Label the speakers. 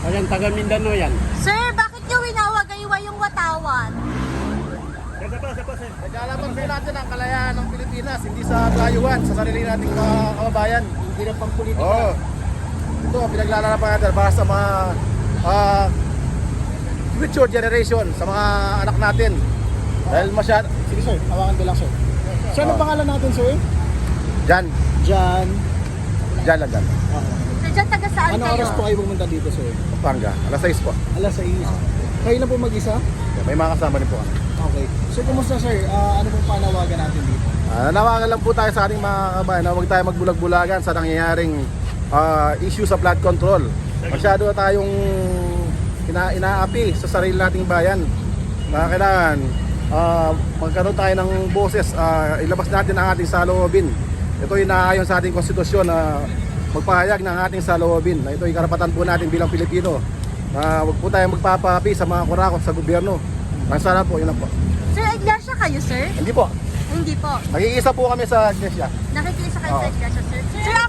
Speaker 1: Ayan, taga Mindanao yan.
Speaker 2: Sir, bakit nyo winawagaywa yung Watawan?
Speaker 3: Naglalaban kayo natin ang kalayaan ng Pilipinas, hindi sa kalayuan, sa sarili nating mga kababayan.
Speaker 1: Hindi na pang politika.
Speaker 3: Oo. Ito, pinaglalaban natin para sa mga future generation, sa mga anak natin. Dahil masyado...
Speaker 1: Sige sir, hawakan ko lang sir. Sir, ano pangalan natin sir?
Speaker 3: Jan.
Speaker 1: Jan.
Speaker 3: Jan lang, Jan.
Speaker 2: Sir, dyan taga saan
Speaker 1: Ano
Speaker 2: kayo?
Speaker 1: oras po kayo pumunta dito sir?
Speaker 3: Pampanga. Alas 6 po.
Speaker 1: Alas 6. Kayo lang po mag-isa?
Speaker 3: May mga kasama din po kami.
Speaker 1: Okay. So, kumusta sir? Ano pong panawagan natin dito?
Speaker 3: Nawagan lang po tayo sa ating mga kabayan na huwag tayo magbulag-bulagan sa nangyayaring issue sa flood control. Masyado tayong inaapi sa sarili nating bayan. Na kailangan magkaroon tayo ng boses, ilabas natin ang ating saloobin. Ito ay naayon sa ating konstitusyon na magpahayag ng ating saloobin. Na ito ay karapatan po natin bilang Pilipino. Huwag po tayo magpapapi sa mga kurakot sa gobyerno. Ang sana po, yun lang po.
Speaker 2: Sir, iglesia kayo, sir?
Speaker 3: Hindi po.
Speaker 2: Hindi po.
Speaker 3: Nag-iisa po kami sa iglesia.
Speaker 2: Nakikisa kayo sa iglesia, sir? Sir,